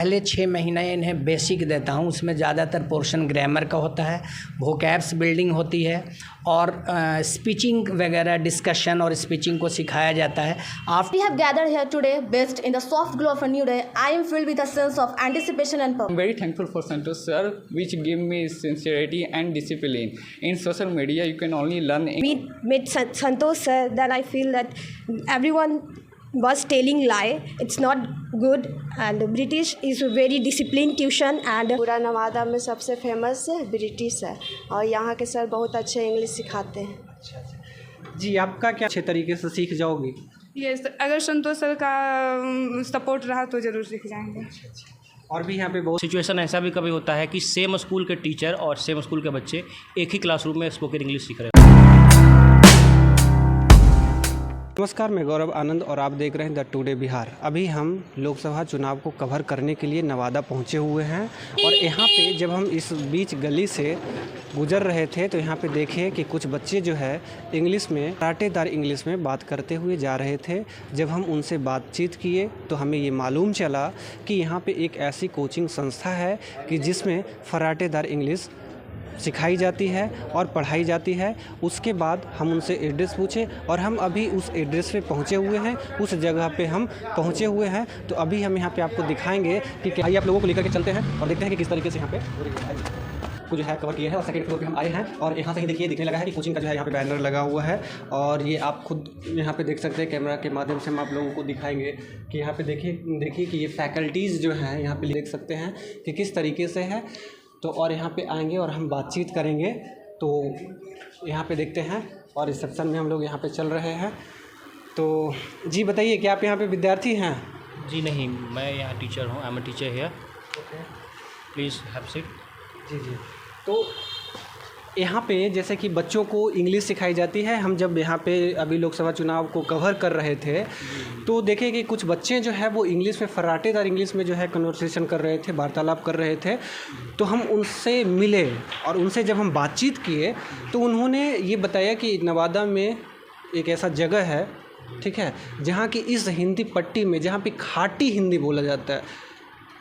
पहले 6 महीने इन्हें बेसिक देता हूँ, उसमें ज़्यादातर पोर्शन ग्रामर का होता है, वोकैब्स बिल्डिंग होती है और स्पीचिंग वगैरह डिस्कशन और स्पीचिंग को सिखाया जाता है। We have gathered here today based in the soft glow of a new day. I am filled with a sense of anticipation and purpose. I'm very thankful for Santosh sir, which gave me sincerity and discipline. In social media, you can only learn. Met Santosh sir, then I feel that everyone was telling lie. It's not good, and British is a very disciplined tuition and पूरा नवादा में सबसे famous British है और यहाँ के sir बहुत अच्छे English सिखाते हैं। जी, आपका क्या अच्छे तरीके से सीख जाओगे? यस, अगर संतोष सर का सपोर्ट रहा तो ज़रूर सीख जाएंगे। और भी यहाँ पे बहुत सिचुएशन ऐसा भी कभी होता है कि सेम स्कूल के टीचर और सेम स्कूल के बच्चे एक ही क्लासरूम में स्पोकन इंग्लिश सीख रहे हैं। नमस्कार, मैं गौरव आनंद और आप देख रहे हैं द टुडे बिहार। अभी हम लोकसभा चुनाव को कवर करने के लिए नवादा पहुंचे हुए हैं और यहाँ पे जब हम इस बीच गली से गुजर रहे थे तो यहाँ पे देखे कि कुछ बच्चे जो है इंग्लिश में फराटेदार इंग्लिश में बात करते हुए जा रहे थे। जब हम उनसे बातचीत किए तो हमें ये मालूम चला कि यहाँ पे एक ऐसी कोचिंग संस्था है कि जिसमें फराटेदार इंग्लिश सिखाई जाती है और पढ़ाई जाती है। उसके बाद हम उनसे एड्रेस पूछे और हम अभी उस एड्रेस पे पहुंचे हुए हैं, उस जगह पे हम पहुंचे हुए हैं। तो अभी हम यहाँ पे आपको दिखाएंगे कि क्या, आइए आप लोगों को लेकर के चलते हैं और देखते हैं कि किस तरीके से यहाँ पे कुछ जो है कवर किए हैं। और सेकंड फ्लोर पे हम आए हैं और यहाँ से ही देखिए दिखने लगा है कि कोचिंग का जो है यहाँ पे बैनर लगा हुआ है और ये आप खुद यहाँ पे देख सकते हैं। कैमरा के माध्यम से हम आप लोगों को दिखाएंगे कि यहाँ पे देखिए कि ये फैकल्टीज़ जो हैं यहाँ पे देख सकते हैं कि किस तरीके से है। तो और यहाँ पे आएंगे और हम बातचीत करेंगे। तो यहाँ पे देखते हैं और रिसेप्शन में हम लोग यहाँ पे चल रहे हैं। तो जी बताइए, क्या आप यहाँ पे विद्यार्थी हैं? जी नहीं, मैं यहाँ टीचर हूँ। I am a teacher here. Please have seat. जी जी। तो यहाँ पे जैसे कि बच्चों को इंग्लिश सिखाई जाती है। हम जब यहाँ पे अभी लोकसभा चुनाव को कवर कर रहे थे तो देखे कि कुछ बच्चे जो है वो इंग्लिश में फराटेदार इंग्लिश में जो है कन्वर्सेशन कर रहे थे, वार्तालाप कर रहे थे। तो हम उनसे मिले और उनसे जब हम बातचीत किए तो उन्होंने ये बताया कि नवादा में एक ऐसा जगह है, ठीक है, जहाँ की इस हिंदी पट्टी में जहाँ पे खाटी हिंदी बोला जाता है,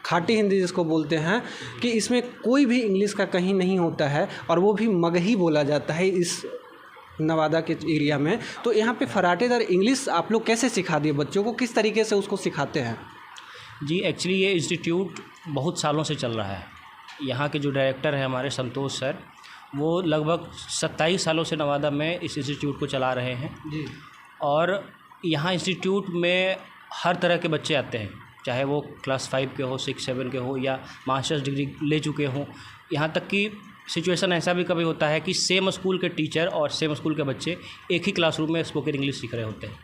खाटी हिंदी जिसको बोलते हैं, कि इसमें कोई भी इंग्लिश का कहीं नहीं होता है और वो भी मगही बोला जाता है इस नवादा के एरिया में। तो यहाँ पे फराटेदार इंग्लिश आप लोग कैसे सिखा दिए बच्चों को, किस तरीके से उसको सिखाते हैं? जी, एक्चुअली ये इंस्टीट्यूट बहुत सालों से चल रहा है। यहाँ के जो डायरेक्टर हैं हमारे संतोष सर, वो लगभग 27 सालों से नवादा में इस इंस्टीट्यूट को चला रहे हैं जी। और यहाँ इंस्टीट्यूट में हर तरह के बच्चे आते हैं, चाहे वो क्लास 5 के हो, 6, 7 के हो या मास्टर्स डिग्री ले चुके हों। यहाँ तक कि सिचुएशन ऐसा भी कभी होता है कि सेम स्कूल के टीचर और सेम स्कूल के बच्चे एक ही क्लासरूम में स्पोकन इंग्लिश सीख रहे होते हैं।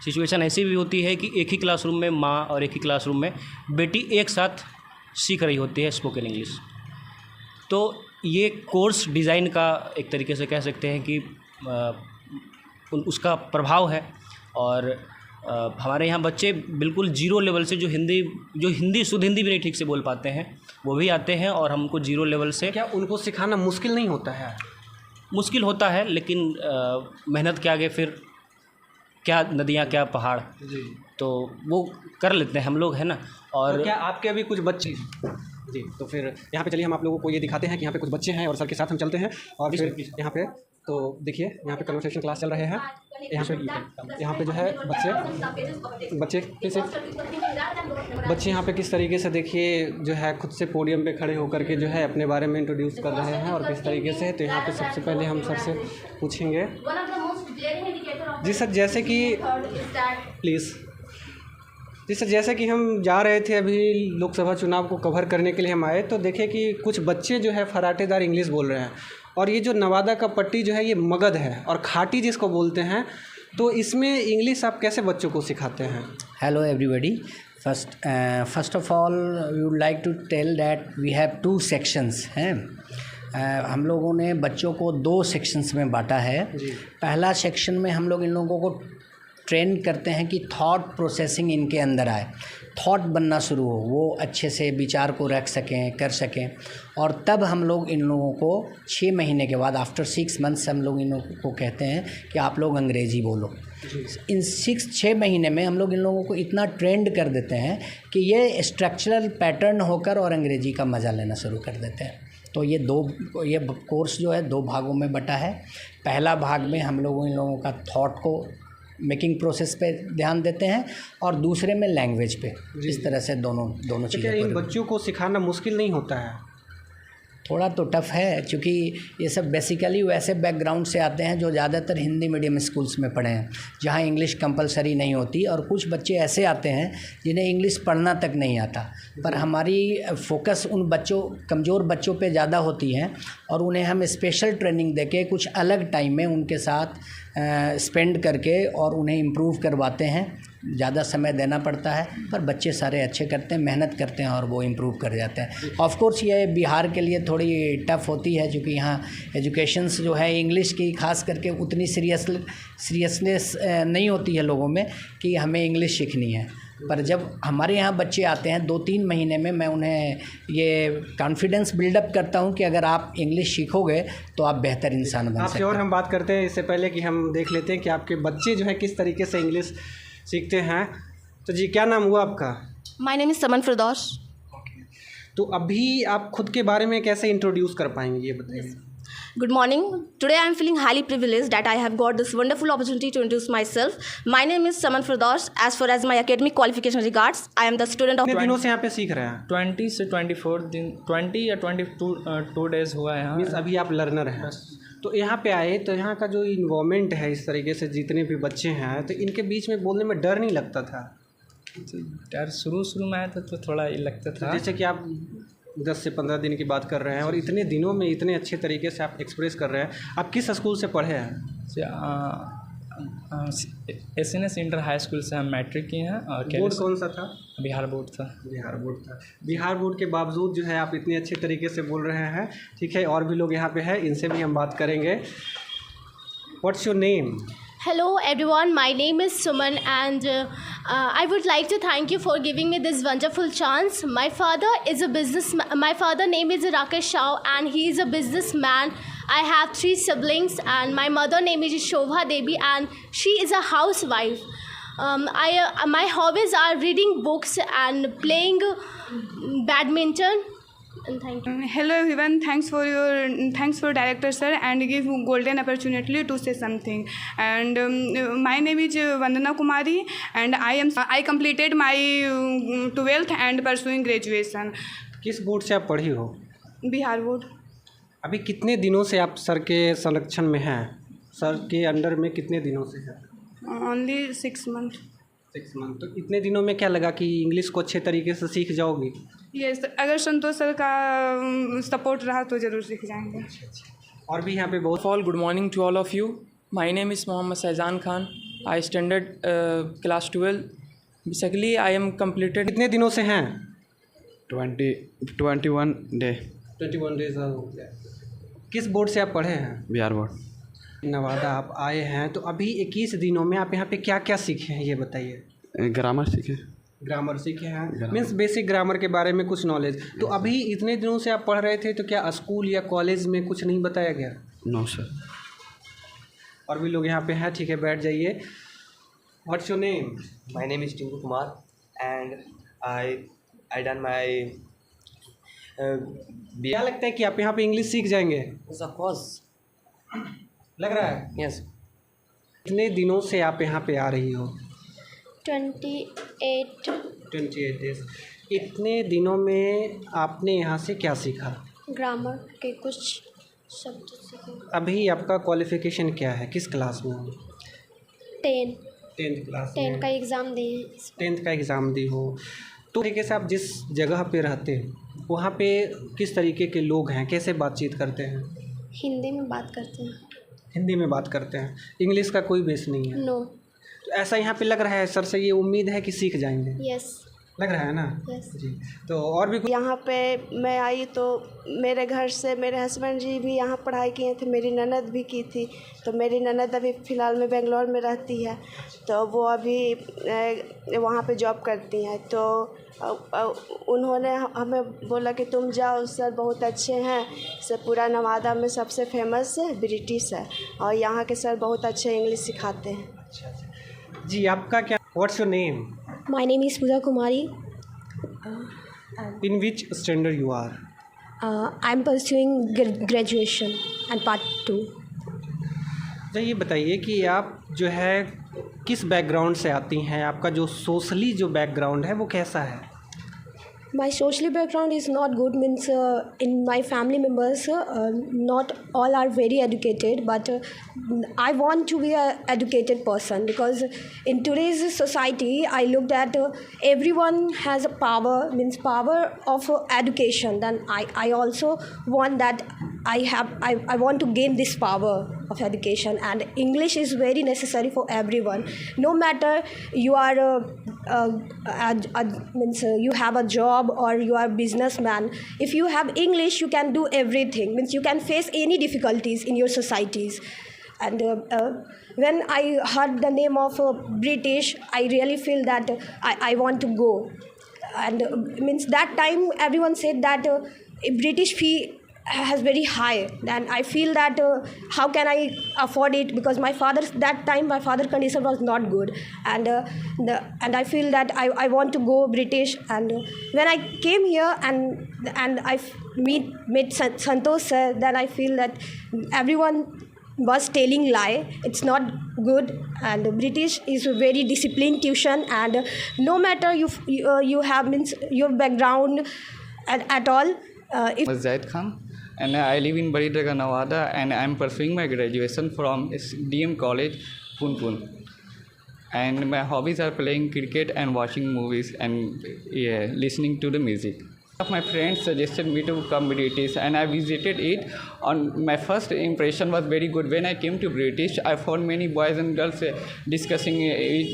सिचुएशन ऐसी भी होती है कि एक ही क्लासरूम में माँ और एक ही क्लासरूम में बेटी एक साथ सीख रही होती है स्पोकन इंग्लिश। तो ये कोर्स डिज़ाइन का एक तरीके से कह सकते हैं कि उसका प्रभाव है। और हमारे यहाँ बच्चे बिल्कुल जीरो लेवल से जो हिंदी शुद्ध हिंदी भी नहीं ठीक से बोल पाते हैं वो भी आते हैं और हमको जीरो लेवल से। क्या उनको सिखाना मुश्किल नहीं होता है? मुश्किल होता है, लेकिन मेहनत के आगे फिर क्या नदियाँ क्या पहाड़ जी, तो वो कर लेते हैं हम लोग, है ना। और तो क्या आपके अभी कुछ बच्चे जी, तो फिर यहाँ पे चलिए हम आप लोगों को ये दिखाते हैं कि यहाँ पे कुछ बच्चे हैं और सर के साथ हम चलते हैं। और फिर यहाँ पे तो देखिए यहाँ पे कन्वर्सेशन क्लास चल रहे हैं। यहाँ पे जो है बच्चे यहाँ पे किस तरीके से देखिए जो है खुद से पोडियम पे खड़े होकर के जो है अपने बारे में इंट्रोड्यूस कर रहे हैं और किस तरीके से। तो यहाँ पे सबसे पहले हम सर से पूछेंगे। जी सर, जैसे कि प्लीज़ जी सर, जैसे कि हम जा रहे थे अभी लोकसभा चुनाव को कवर करने के लिए हम आए तो देखे कि कुछ बच्चे जो है फराटेदार इंग्लिश बोल रहे हैं और ये जो नवादा का पट्टी जो है ये मगध है और खाटी जिसको बोलते हैं। तो इसमें इंग्लिश आप कैसे बच्चों को सिखाते हैं? Hello everybody, first of all we would like to tell that we have 2 sections हैं। हम लोगों ने बच्चों को 2 सेक्शंस में बांटा है। पहला सेक्शन में हम लोग इन लोगों को ट्रेन करते हैं कि थॉट प्रोसेसिंग इनके अंदर आए, थॉट बनना शुरू हो, वो अच्छे से विचार को रख सकें, कर सकें। और तब हम लोग इन लोगों को 6 महीने के बाद, आफ्टर 6 मंथ्स, हम लोग इन लोगों को कहते हैं कि आप लोग अंग्रेज़ी बोलो। इन 6 महीने में हम लोग इन लोगों को इतना ट्रेंड कर देते हैं कि ये स्ट्रक्चरल पैटर्न होकर और अंग्रेज़ी का मज़ा लेना शुरू कर देते हैं। तो ये कोर्स जो है 2 भागों में बटा है। पहला भाग में हम लोग इन लोगों का थॉट को, मेकिंग प्रोसेस पे ध्यान देते हैं, और दूसरे में लैंग्वेज पे। इस तरह से दोनों चीज़ें। इन बच्चों को सिखाना मुश्किल नहीं होता है? थोड़ा तो टफ़ है, क्योंकि ये सब बेसिकली वैसे बैकग्राउंड से आते हैं जो ज़्यादातर हिंदी मीडियम स्कूल्स में पढ़े हैं, जहाँ इंग्लिश कंपलसरी नहीं होती। और कुछ बच्चे ऐसे आते हैं जिन्हें इंग्लिश पढ़ना तक नहीं आता। पर हमारी फोकस उन बच्चों, कमज़ोर बच्चों पे ज़्यादा होती है, और उन्हें हम स्पेशल ट्रेनिंग देके कुछ अलग टाइम में उनके साथ स्पेंड करके और उन्हें इम्प्रूव करवाते हैं। ज़्यादा समय देना पड़ता है, पर बच्चे सारे अच्छे करते हैं, मेहनत करते हैं और वो इम्प्रूव कर जाते हैं। ऑफ कोर्स ये बिहार के लिए थोड़ी टफ़ होती है, क्योंकि यहाँ एजुकेशंस जो है इंग्लिश की खास करके उतनी सीरियसनेस नहीं होती है लोगों में कि हमें इंग्लिश सीखनी है। पर जब हमारे यहाँ बच्चे आते हैं 2-3 महीने में, मैं उन्हें ये कॉन्फिडेंस बिल्डअप करता हूँ कि अगर आप इंग्लिश सीखोगे तो आप बेहतर इंसान बन सकते हैं। आपसे और हम बात करते हैं, इससे पहले कि हम देख लेते हैं कि आपके बच्चे जो हैं किस तरीके से इंग्लिश सीखते हैं। तो जी, क्या नाम हुआ आपका? My name is Saman Firdaus. तो अभी आप खुद के बारे में कैसे इंट्रोड्यूस कर पाएंगे, ये बताइए। Good morning. Today I am feeling highly privileged that I have got this wonderful opportunity to introduce myself. My name is Saman Firdaus. As far as my academic qualification regards, I am the student of... कितने दिनों से यहाँ पे सीख रहे हैं? 20 से 24 दिन, 20 या 22 डेज़ हुआ है यहाँ। मीन्स अभी आप लर्नर हैं। तो यहाँ पे आए तो यहाँ का जो इन्वायरमेंट है, इस तरीके से जितने भी बच्चे हैं, तो इनके बीच में बोलने में डर नहीं लगता था? डर शुरू में आया था तो थोड़ा ही लगता था। जैसे कि आप 10 से 15 दिन की बात कर रहे हैं और इतने दिनों में इतने अच्छे तरीके से आप एक्सप्रेस कर रहे हैं। आप किस स्कूल से पढ़े हैं? SNS इंटर हाई स्कूल से हम मैट्रिक किए हैं। और बोर्ड कौन सा था? बिहार बोर्ड था। बिहार बोर्ड था। बिहार बोर्ड के बावजूद जो है आप इतने अच्छे तरीके से बोल रहे हैं। ठीक है, और भी लोग यहाँ पे हैं, इनसे भी हम बात करेंगे। What's your name? Hello everyone, my name is Suman and I would like to thank you for giving me this wonderful chance. My father is a businessman. My father name is Rakesh Shah and he is a businessman. I have 3 siblings and my mother name is Shobha Devi and she is a housewife. My hobbies are reading books and playing badminton. And thank you. Hello everyone, thanks for director sir and give golden opportunity to say something. And my name is Vandana Kumari and I completed my 12th and pursuing graduation. किस board से आप पढ़ी हो? Bihar board. अभी कितने दिनों से आप सर के संरक्षण में हैं? सर के अंडर में कितने दिनों से हैं? Only 6 months. 6 मंथ। तो इतने दिनों में क्या लगा कि इंग्लिश को अच्छे तरीके से सीख जाओगी? यस, अगर संतोष सर का सपोर्ट रहा तो ज़रूर सीख जाएंगे। और भी यहाँ पे बहुत। All good morning to all of you. My name is Mohammad Shahjan Khan. I standard class 12। Basically I am completed. कितने दिनों से हैं? 21 डे। 21 डेज हो गया। किस बोर्ड से आप पढ़े हैं? बिहार बोर्ड। नवादा आप आए हैं, तो अभी 21 दिनों में आप यहाँ पे क्या क्या सीखे हैं, ये बताइए। ग्रामर सीखे। ग्रामर सीखे हैं, मीन्स बेसिक ग्रामर के बारे में कुछ नॉलेज। तो अभी इतने दिनों से आप पढ़ रहे थे, तो क्या स्कूल या कॉलेज में कुछ नहीं बताया गया? No sir. और भी लोग यहाँ पे हैं, ठीक है, बैठ जाइए। What's your name? My name is Tinku Kumar and I done my क्या लगता है कि आप यहाँ पे इंग्लिश सीख जाएंगे? ऑफ कोर्स लग रहा है। यस। कितने दिनों से आप यहाँ पे आ रही हो? 28 डेज। इतने दिनों में आपने यहाँ से क्या सीखा? ग्रामर के कुछ शब्द सीखे। अभी आपका क्वालिफिकेशन क्या है, किस क्लास में हो? 10th class. 10 का एग्ज़ाम दिए। 10th का एग्ज़ाम दी हो। तो तरीके से आप जिस जगह पे रहते हैं वहाँ पे किस तरीके के लोग हैं, कैसे बातचीत करते हैं? हिंदी में बात करते हैं। हिंदी में बात करते हैं, इंग्लिश का कोई बेस नहीं है? नो। तो ऐसा यहाँ पे लग रहा है, सर से ये उम्मीद है कि सीख जाएंगे? यस। लग रहा है ना? Yes. जी। तो और भी कुछ यहाँ पे मैं आई तो मेरे घर से मेरे हस्बैंड जी भी यहाँ पढ़ाई किए थे, मेरी ननद भी की थी। तो मेरी ननद अभी फ़िलहाल में बेंगलोर में रहती है, तो वो अभी वहाँ पे जॉब करती हैं। तो उन्होंने हमें बोला कि तुम जाओ, सर बहुत अच्छे हैं, सर पूरा नवादा में सबसे फेमस ब्रिटिश है और यहाँ के सर बहुत अच्छे इंग्लिश सिखाते हैं। अच्छा। जी, आपका क्या, what's your name? My name is Pooja Kumari. In which standard you are? I'm pursuing graduation and part 2. अच्छा, ये बताइए कि आप जो है किस बैकग्राउंड से आती हैं, आपका जो सोशली जो बैकग्राउंड है वो कैसा है? My social background is not good, means in my family members not all are very educated, but I want to be an educated person, because in today's society I looked at everyone has a power, means power of education. Then I also want that I want to gain this power of education, and English is very necessary for everyone, no matter you are means you have a job or you are a businessman. If you have English, you can do everything, means you can face any difficulties in your societies. And when I heard the name of British, I really feel that I want to go. And means that time everyone said that British fee has very high, and I feel that how can I afford it, because my father condition was not good, and I feel that I want to go British. And when I came here and I met Santosh sir, then I feel that everyone was telling lie, it's not good, and British is a very disciplined tuition, and no matter you have means your background at all. Zaid Khan, and I live in Baridnagar, Nevada, and I am pursuing my graduation from DM College, Punpun. And my hobbies are playing cricket and watching movies and listening to the music. My friends suggested me to come British, and I visited it. On my first impression was very good. When I came to British, I found many boys and girls discussing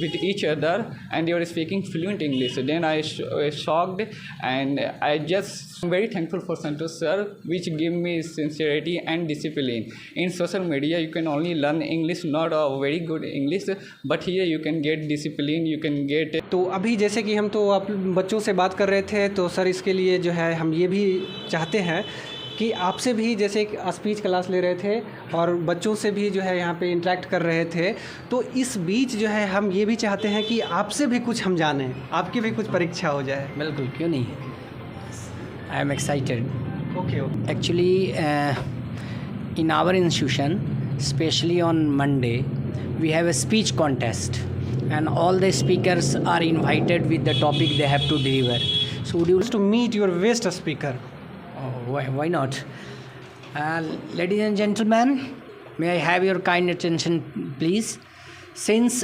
with each other, and they were speaking fluent English. Then I was shocked, and I just am very thankful for Santosh sir, which gave me sincerity and discipline. In social media, you can only learn English, not a very good English, but here you can get discipline, you can get. तो अभी जैसे कि हम तो आप बच्चों से बात कर रहे थे, तो सर इसके लिए जो है हम ये भी चाहते हैं कि आपसे भी जैसे एक स्पीच क्लास ले रहे थे और बच्चों से भी जो है यहाँ पे इंटरेक्ट कर रहे थे, तो इस बीच जो है हम ये भी चाहते हैं कि आपसे भी कुछ हम जानें, आपकी भी कुछ परीक्षा हो जाए। बिल्कुल, क्यों नहीं। I am excited. Okay. Actually in our institution, specially on Monday, we have a speech contest, and all the speakers are invited with the topic they have to deliver. So would you to meet your best speaker? Oh, why not? Ladies and gentlemen, may I have your kind attention, please? Since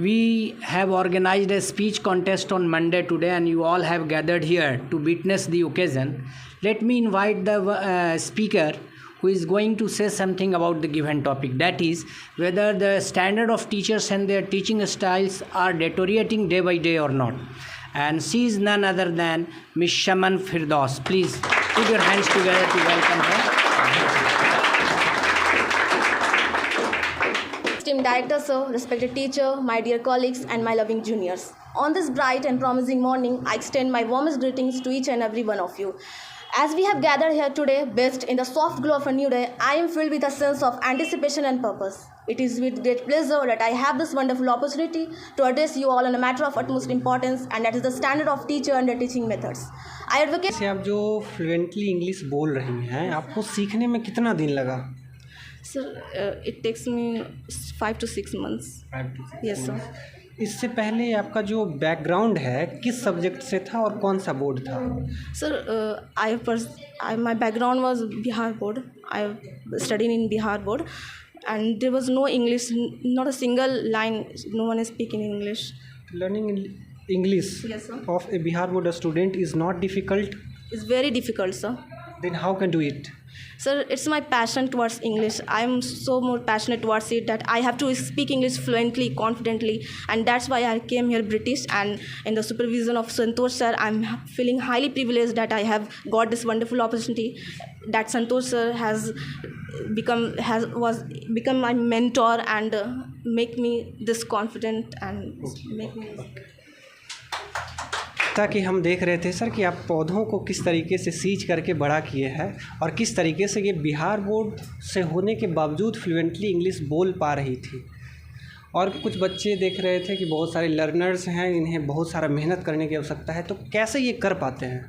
we have organized a speech contest on Monday today, and you all have gathered here to witness the occasion, let me invite the speaker who is going to say something about the given topic, that is whether the standard of teachers and their teaching styles are deteriorating day by day or not. And she is none other than Miss Shaman Firdaus. Please put your hands together to welcome her. Esteemed director sir, respected teacher, my dear colleagues and my loving juniors. On this bright and promising morning, I extend my warmest greetings to each and every one of you. As we have gathered here today, bathed in the soft glow of a new day, I am filled with a sense of anticipation and purpose. It is with great pleasure that I have this wonderful opportunity to address you all on a matter of utmost importance, and that is the standard of teacher and their teaching methods. I advocate. से आप जो fluently English बोल रही हैं, आपको सीखने में कितना दिन लगा? Sir, it takes me 5 to 6 months. 5 to 6 Yes, months. sir. इससे पहले आपका जो बैकग्राउंड है किस सब्जेक्ट से था और कौन सा बोर्ड था? Sir, my background was Bihar board. I studied in Bihar board, and there was no English, not a single line. No one is speaking English. Learning English Yes, sir. of a Bihar board student is not difficult. It's very difficult, sir. Then how can do it? Sir, it's my passion towards English. I am so more passionate towards it that I have to speak English fluently, confidently, and that's why I came here British. And in the supervision of Santosh sir, I'm feeling highly privileged that I have got this wonderful opportunity. That Santosh sir has become my mentor and make me this confident and make me. कि हम देख रहे थे sir कि आप पौधों को किस तरीके से सींच करके बड़ा किए हैं और किस तरीके से ये बिहार बोर्ड से होने के बावजूद फ्लुएंटली इंग्लिश बोल पा रही थी। और कुछ बच्चे देख रहे थे कि बहुत सारे लर्नर्स हैं, इन्हें बहुत सारा मेहनत करने की आवश्यकता है, तो कैसे ये कर पाते हैं?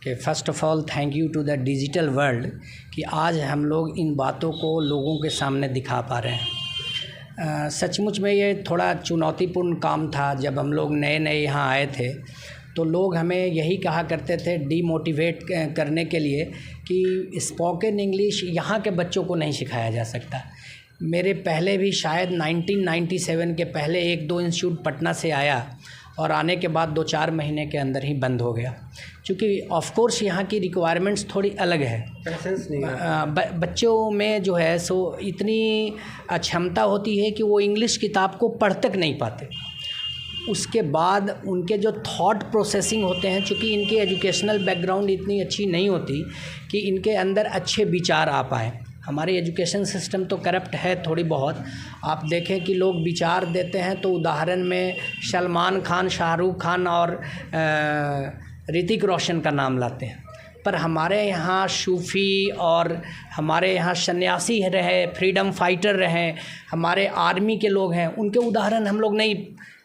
कि first of all thank you to the digital world कि आज हम लोग इन बातों को लोगों के सामने दिखा पा रहे हैं। सचमुच में ये थोड़ा चुनौतीपूर्ण काम था। जब हम लोग नए नए यहाँ आए थे तो लोग हमें यही कहा करते थे डीमोटिवेट करने के लिए कि स्पोकन इंग्लिश यहाँ के बच्चों को नहीं सिखाया जा सकता। मेरे पहले भी शायद 1997 के पहले 1-2 इंस्टीट्यूट पटना से आया और आने के बाद 2-4 महीने के अंदर ही बंद हो गया, क्योंकि ऑफ कोर्स यहाँ की रिक्वायरमेंट्स थोड़ी अलग है। पेशेंस नहीं है। बच्चों में जो है सो इतनी क्षमता होती है कि वो इंग्लिश किताब को पढ़ तक नहीं पाते। उसके बाद उनके जो थॉट प्रोसेसिंग होते हैं, चूँकि इनकी एजुकेशनल बैकग्राउंड इतनी अच्छी नहीं होती कि इनके अंदर अच्छे विचार आ पाएँ। हमारे एजुकेशन सिस्टम तो करप्ट है थोड़ी बहुत। आप देखें कि लोग विचार देते हैं तो उदाहरण में सलमान खान, शाहरुख खान और ऋतिक रोशन का नाम लाते हैं, पर हमारे यहाँ सूफ़ी और हमारे यहाँ सन्यासी रहे, फ्रीडम फाइटर रहे, हमारे आर्मी के लोग हैं, उनके उदाहरण हम लोग नहीं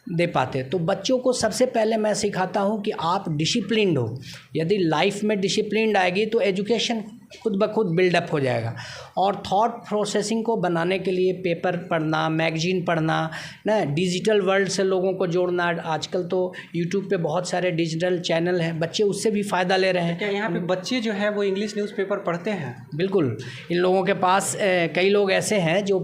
दे पाते। तो बच्चों को सबसे पहले मैं सिखाता हूँ कि आप डिसिप्लिन्ड हो। यदि लाइफ में डिसिप्लिन्ड आएगी तो एजुकेशन खुद ब खुद बिल्डअप हो जाएगा। और थॉट प्रोसेसिंग को बनाने के लिए पेपर पढ़ना, मैगजीन पढ़ना, ना डिजिटल वर्ल्ड से लोगों को जोड़ना। आजकल तो यूट्यूब पे बहुत सारे डिजिटल चैनल हैं, बच्चे उससे भी फ़ायदा ले रहे हैं। क्या यहाँ पे बच्चे जो है वो इंग्लिश न्यूज़पेपर पढ़ते हैं? बिल्कुल। इन लोगों के पास कई लोग ऐसे हैं जो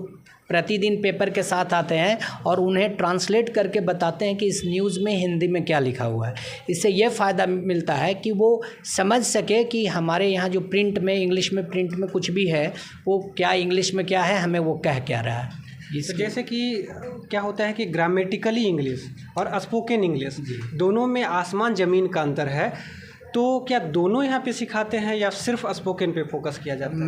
प्रतिदिन पेपर के साथ आते हैं और उन्हें ट्रांसलेट करके बताते हैं कि इस न्यूज़ में हिंदी में क्या लिखा हुआ है। इससे ये फ़ायदा मिलता है कि वो समझ सके कि हमारे यहाँ जो प्रिंट में, इंग्लिश में प्रिंट में कुछ भी है वो क्या इंग्लिश में क्या है, हमें वो कह क्या रहा है। तो जैसे कि क्या होता है कि ग्रामेटिकली इंग्लिश और स्पोकन इंग्लिश दोनों में आसमान ज़मीन का अंतर है, तो क्या दोनों यहाँ पे सिखाते हैं या सिर्फ स्पोकन पे फोकस किया जाता है?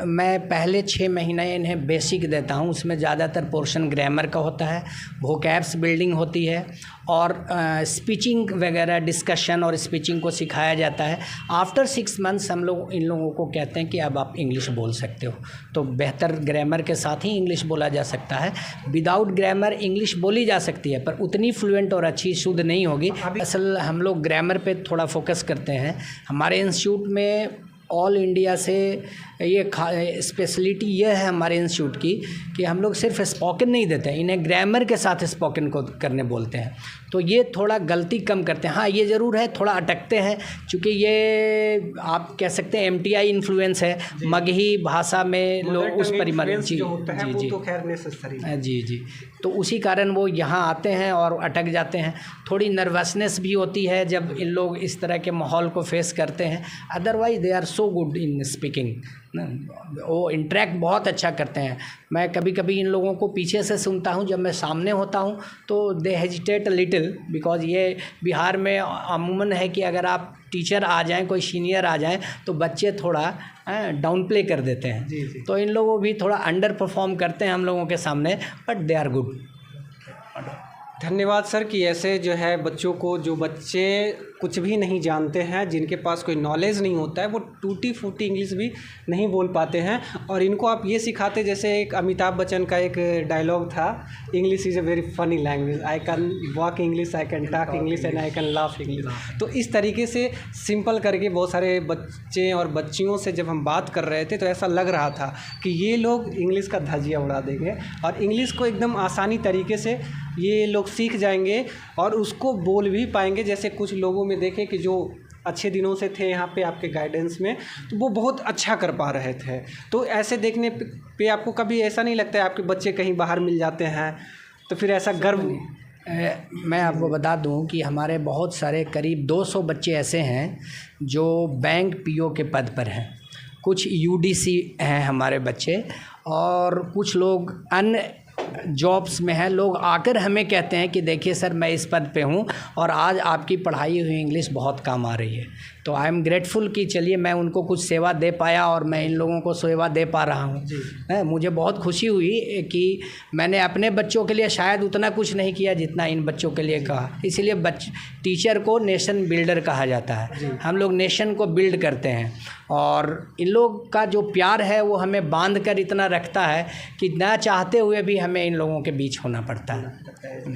मैं पहले 6 महीने इन्हें बेसिक देता हूँ। उसमें ज़्यादातर पोर्शन ग्रामर का होता है, वोकैब्स बिल्डिंग होती है और स्पीचिंग वगैरह, डिस्कशन और स्पीचिंग को सिखाया जाता है। आफ्टर 6 मंथ्स हम लोग इन लोगों को कहते हैं कि अब आप इंग्लिश बोल सकते हो। तो बेहतर ग्रामर के साथ ही इंग्लिश बोला जा सकता है। विदाउट ग्रामर इंग्लिश बोली जा सकती है पर उतनी फ्लुएंट और अच्छी शुद्ध नहीं होगी। असल हम लोग ग्रामर पे थोड़ा फोकस करते हैं। हमारे इंस्टीट्यूट में ऑल इंडिया से ये स्पेशलिटी ये है हमारे इंस्टीट्यूट की कि हम लोग सिर्फ स्पोकन नहीं देते हैं, इन्हें ग्रामर के साथ स्पोकन को करने बोलते हैं। तो ये थोड़ा गलती कम करते हैं। हाँ, ये ज़रूर है थोड़ा अटकते हैं, क्योंकि ये आप कह सकते हैं MTI इन्फ्लुएंस है, मगही भाषा में लोग उस परिमाण जी जी तो उसी कारण वो यहाँ आते हैं और अटक जाते हैं। थोड़ी नर्वसनेस भी होती है जब इन लोग इस तरह के माहौल को फेस करते हैं। Otherwise they are so good in speaking, वो इंटरेक्ट बहुत अच्छा करते हैं। मैं कभी कभी इन लोगों को पीछे से सुनता हूँ, जब मैं सामने होता हूँ तो दे हेजिटेट लिटिल, बिकॉज ये बिहार में अमूमन है कि अगर आप टीचर आ जाएं, कोई सीनियर आ जाएं तो बच्चे थोड़ा डाउन प्ले कर देते हैं। जी। तो इन लोगों भी थोड़ा अंडर परफॉर्म करते हैं हम लोगों के सामने, बट दे आर गुड। धन्यवाद सर कि ऐसे जो है बच्चों को, जो बच्चे कुछ भी नहीं जानते हैं, जिनके पास कोई नॉलेज नहीं होता है, वो टूटी फूटी इंग्लिश भी नहीं बोल पाते हैं, और इनको आप ये सिखाते। जैसे एक अमिताभ बच्चन का एक डायलॉग था, English is a very funny language, I can walk English, I can talk English and I can laugh English. तो इस तरीके से सिंपल करके बहुत सारे बच्चे और बच्चियों से जब हम बात कर रहे थे तो ऐसा लग रहा था कि ये लोग इंग्लिश का धजिया उड़ा देंगे और इंग्लिश को एकदम आसानी तरीके से ये लोग सीख जाएंगे और उसको बोल भी पाएंगे। जैसे कुछ लोगों में देखें कि जो अच्छे दिनों से थे यहाँ पे आपके गाइडेंस में, तो वो बहुत अच्छा कर पा रहे थे। तो ऐसे देखने पे आपको कभी ऐसा नहीं लगता है आपके बच्चे कहीं बाहर मिल जाते हैं तो फिर ऐसा गर्व? मैं आपको बता दूं कि हमारे बहुत सारे करीब 200 बच्चे ऐसे हैं जो बैंक PO के पद पर हैं। कुछ यूडीसी हैं हमारे बच्चे, और कुछ लोग अन्य जॉब्स में हैं। लोग आकर हमें कहते हैं कि देखिए सर, मैं इस पद पे हूँ और आज आपकी पढ़ाई हुई इंग्लिश बहुत काम आ रही है। तो आई एम ग्रेटफुल कि चलिए मैं उनको कुछ सेवा दे पाया और मैं इन लोगों को सेवा दे पा रहा हूँ। मुझे बहुत खुशी हुई कि मैंने अपने बच्चों के लिए शायद उतना कुछ नहीं किया जितना इन बच्चों के लिए कहा। इसीलिए टीचर को नेशन बिल्डर कहा जाता है। हम लोग नेशन को बिल्ड करते हैं और इन लोग का जो प्यार है वो हमें बांध कर इतना रखता है कि ना चाहते हुए भी हमें इन लोगों के बीच होना पड़ता है।